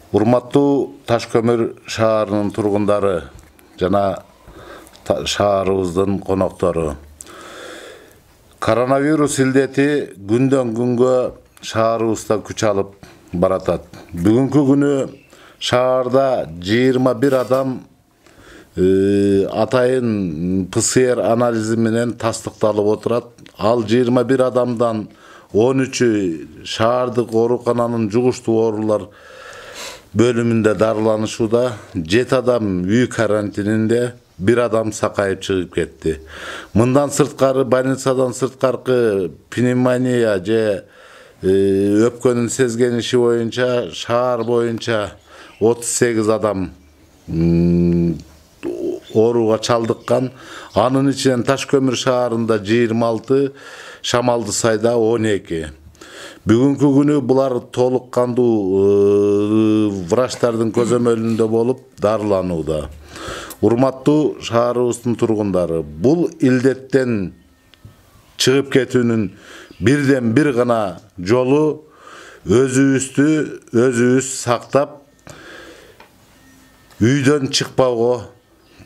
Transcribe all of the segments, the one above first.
Урматтуу Таш көмүр шаарынын тургундары жана шаарыбыздын коноктору. Коронавирус илдети күндөн күнгө шаарыбызда күч алып баратат. Бүгүнкү күнү шаарда 21 адам атайын ПЦР анализи менен тастыкталып отурат. Ал 21 адамдан 13-ü шаардык оорукананын жугуштуу оорулар бөлүмүндө дарыланышууда, 7 адам үй карантининде, 1 адам сакайып чыгып кетти. Мындан сырткары больницадан сырткаркы пневмония же өпкөнүн сезгениши боюнча шаар боюнча 38 адам ооруга чалдыккан. Анын ичинен Таш көмүр шаарында 26, Шамалды сайда 12. Бүгүнкү күнү булар толук кандуу врачтардын көзөмөлүндө болуп дарыланууда. Урматтуу шаарыбыздын тургундары, бул илдеттен чыгып кетүүнүн бирден бир гана жолу өзүбүздү өзүбүз сактап үйдөн чыкпауга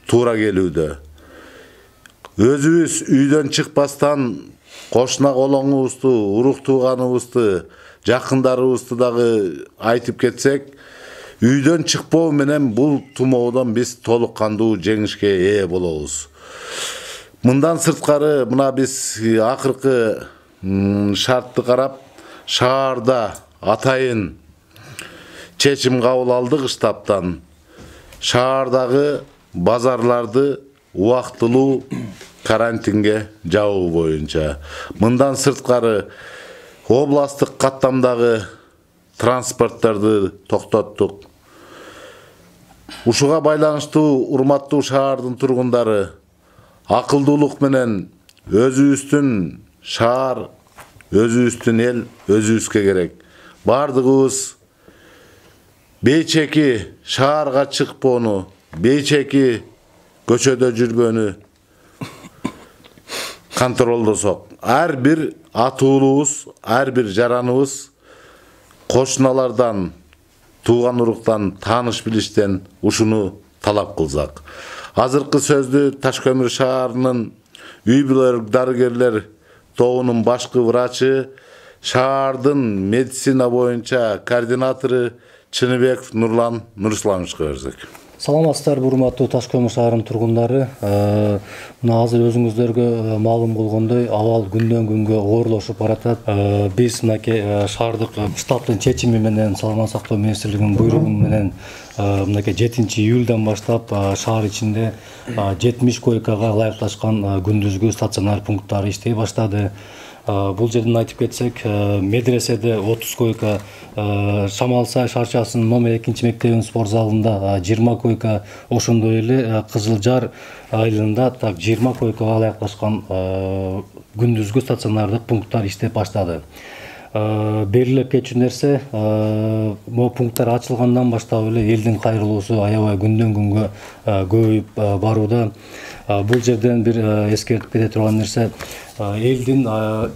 туура келүүдө. Өзүбүз үйдөн чыкпастан кошуна колоңубузду, урук тууганыбызды, жакындарыбызды дагы айтып кетсек, үйдөн чыкпоо менен бул тумоодон биз толук кандуу жеңишке ээ болобуз. Мындан сырткары мына биз акыркы шартты карап шаарда атайын чечим кабыл алдык штабтан. Шаардагы базарларды убактылуу карантинге жабуу боюнча. Мындан сырткары областтык каттамдагы транспорттарды токтоттук. Ушуга байланыштуу урматтуу шаардын тургундары, акылдуулук менен өзүбүздүн шаар, өзүбүздүн эл өзүбүзгө керек. Бардыгыбыз бейчеки шаарга чыкпоону, бейчеки көчөдө жүрбөнү контролдосок. Ар бир атуулубуз, ар бир жараныбыз кошуналардан, тууган уруктан, тааныш билиштен ушуну талап кылсак. Азыркы сөздү Таш көмүр шаарынын үй бүлөлүк дарыгерлер тобунун башкы врачы, шаардын медицина боюнча координатору Чыныбеков Нурлан Нурисламовичке берсек. Саламатсыздар, урматтуу Таш көмүр шаарынын тургундары. Мына азыр өзүңүздөргө маалым болгондой, абал күндөн күнгө оорлошуп баратат. Биз мынакей шаардык штабтын чечими менен, Саламат сактоо министрлигинин буйругу менен мынакей 7-июлдан баштап шаар ичинде 70 койкага ылайыкташкан күндүзгү стационар пункттары иштей баштады. Бул жерден айтып кетсек, медреседе 30 койка, Шамалсай шарчасынын номер 2 мектебинин спорт залында 20 койка, ошондой эле Кызыл Жар айылында так 20 койкага ылайыкташкан күндүзгү стационардык пункттар иштеп баштады. Берилип кетчү нерсе, могу пункттар ачылгандан баштап эле элдин кайрылуусу аябай күндөн күнгө көбөйүп барууда. Бул жерден бир эскертип кете турган нерсе, элдин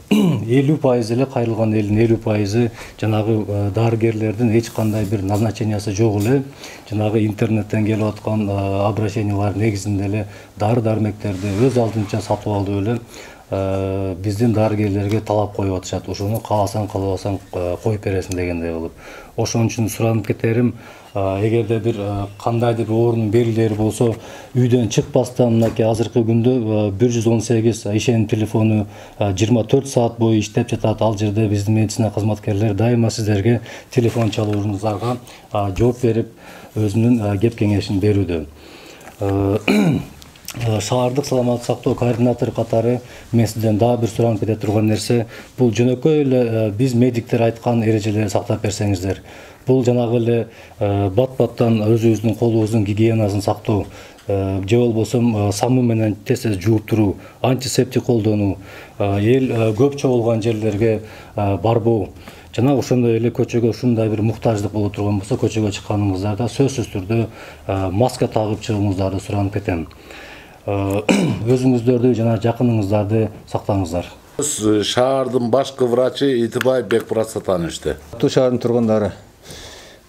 50% эле кайрылган элдин 50% жанагы дарыгерлердин эч кандай бир назначениясы жок эле, жанагы интернеттен келип аткан обращениялар негизинде эле дары-дармектерди өз алдынча сатып алып эле биздин дарыгерлерге талап коюп атышат. Ошону кааласаң, каалабасаң коюп бересиң дегендей кылып. Ошон үчүн суранып кетерим, эгерде бир кандайдыр оорунун белгилери болсо, үйдөн чыкпастан мынакей азыркы күндө 118 ишеним телефону 24 саат бою иштеп жатат. Ал жерде биздин медицина кызматкерлери дайыма сиздерге телефон чалууларыңыздарга жооп берип, өзүнүн кеп кеңешин берүүдө. Шаардык саламаттык сактоо координатору катары мен сизден дагы бир суранып кете турган нерсе, бул жөнөкөй эле биз медиктер айткан эрежелерди сактап берсеңиздер. Бул жанагы эле бат-баттан өзүбүздүн колубуздун гигиенасын сактоо, же болбосо самуу менен тез жууп туруу, антисептик колдонуу, эл көп чогулган жерлерге барбоо. Жана ошондой эле көчөгө ушундай бир муктаждык боло турган болсо, көчөгө чыкканыңыздарда сөзсүз түрдө маска тагып чыгууңуздарды суранып кетем. Өзүңүздөрдү жана жакыныңыздарды сактаңыздар. Шаардын башкы врачы Итибаев Бекмурат Сатановичте. Шаардын тургундары,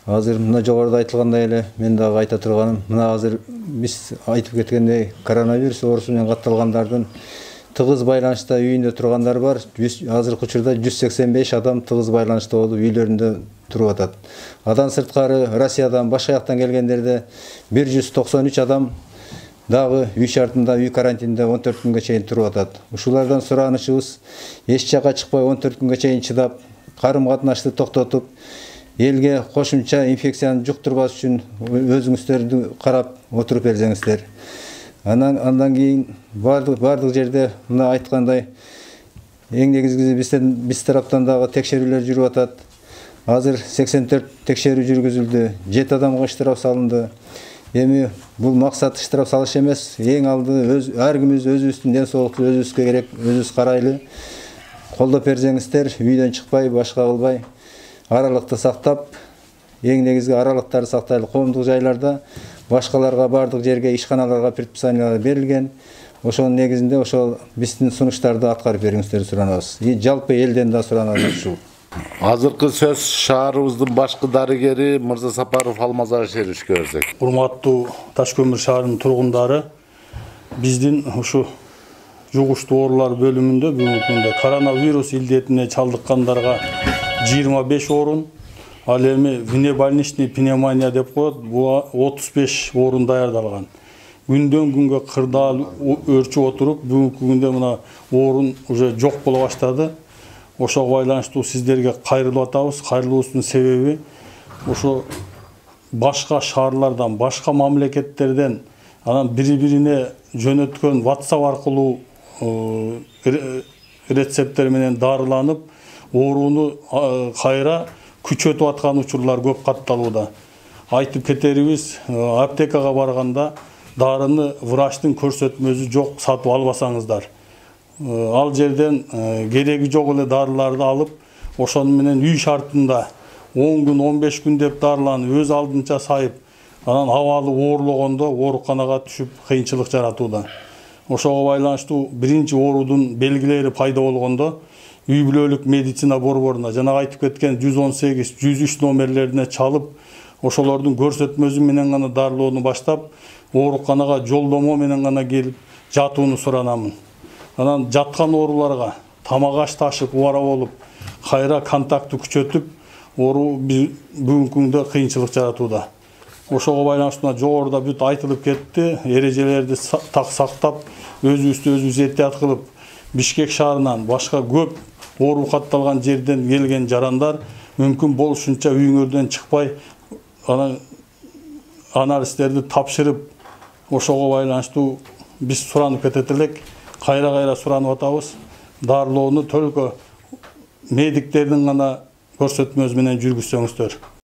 Азыр мына жогоруда айтылгандай эле мен дагы айта турганым, мына азыр биз айтып кеткендей коронавирус оорусу менен катталгандардын тыгыз байланышта үйүндө тургандар бар. Азыркы учурда 185 адам тыгыз байланышта болуп үйлөрүндө туруп атат. Адан сырткары Россиядан башка жактан келгендерде 193 адам дагы үй шартында, үй карантинде 14 күнгө чейин туруп атат. Ушулардан суранычыбыз эч жакка чыкпай 14 күнгө чейин чыдап, карым-катнашты токтотуп, элге кошумча инфекцияны жуктурбас үчүн өзүңүздөрдү карап отуруп берсеңиздер. Андан кийин бардык жерде мына айткандай эң негизгиси биз тараптан дагы текшерүүлөр жүрүп атат. Азыр 84 текшерүү жүргүзүлдү, 7 адамга штраф салынды. Эми бул максат штраф салыш эмес, эң алды ар кимибиз өзүбүздүн ден соолукту өзүбүзгө керек, өзүбүз карайлы. Колдоп берсеңиздер, үйдөн чыкпай, башка кылбай, аралыкты сактап, эң негизги аралыктарды сактайлы. Коомдук жайларда башкаларга бардык жерге ишканаларга предписаниялар берилген. Ошонун негизинде ошол биздин сунуштарды аткарып бериңиздерди суранабыз. Жалпы элден да суранабыз ушул. Азыркы сөз шаарыбыздын башкы дарыгери Мырза Сапаров Алмаза Шеришке берсек. Урматтуу Таш көмүр шаарынын тургундары, биздин ушу жугуштуу оорулар бөлүмүндө бүгүнкү күндө коронавирус илдетине чалдыккандарга 25 орун, ал эми внебольничный пневмония деп коет, бул 35 орун даярдалган. Күндөн күнгө кырдаал өрчүп отуруп, бүгүнкү күндө мына орун уже жок боло баштады. Ошого байланыштуу сиздерге кайрылып атабыз. Кайрылуубуздун себеби ошо башка шаарлардан, башка мамлекеттерден анан бири-бирине жөнөткөн WhatsApp аркылуу рецепттер менен дарыланып, ооруну кайра күчөтүп аткан учурлар көп катталууда. Айтып кетерибиз, аптекага барганда дарыны врачтын көрсөтмөсү жок сатып албасаңыздар. Ал жерден кереги жок эле дарыларды алып, ошону менен үй шартында 10 күн, 15 күн деп дарыланып, өз алдынча сайып, анан абалы оорлогондо ооруканага түшүп кыйынчылык жаратууда. Ошого байланыштуу биринчи оорудун белгилери пайда болгондо үй бүлөлүк медицина борборуна жана айтып кеткен 118, 103 номерлерине чалып, ошолордун көрсөтмөсү менен гана дарылоону баштап, ооруканага жолдомо менен гана келип жатууну суранамын. Анан жаткан ооруларга тамак аш ташып, убара болуп, кайра контактты күчөтүп, оору бүгүнкү күндө кыйынчылык жаратууда. Ошого байланыштуу жогоруда бүт айтылып кетти, эрежелерди сактап, өзүбүздү өзүбүз эhtiyat кылып, Бишкек шаарынан башка көп оору катталган жерден келген жарандар мүмкүн болушунча үйүңөрдөн чыкпай, анан анализдерди тапшырып, ошого байланыштуу биз суранып кетет элек, кайра суранып атабыз. Дарылоону төлкө медиктердин гана көрсөтмөсү менен жүргүзсөңүздөр.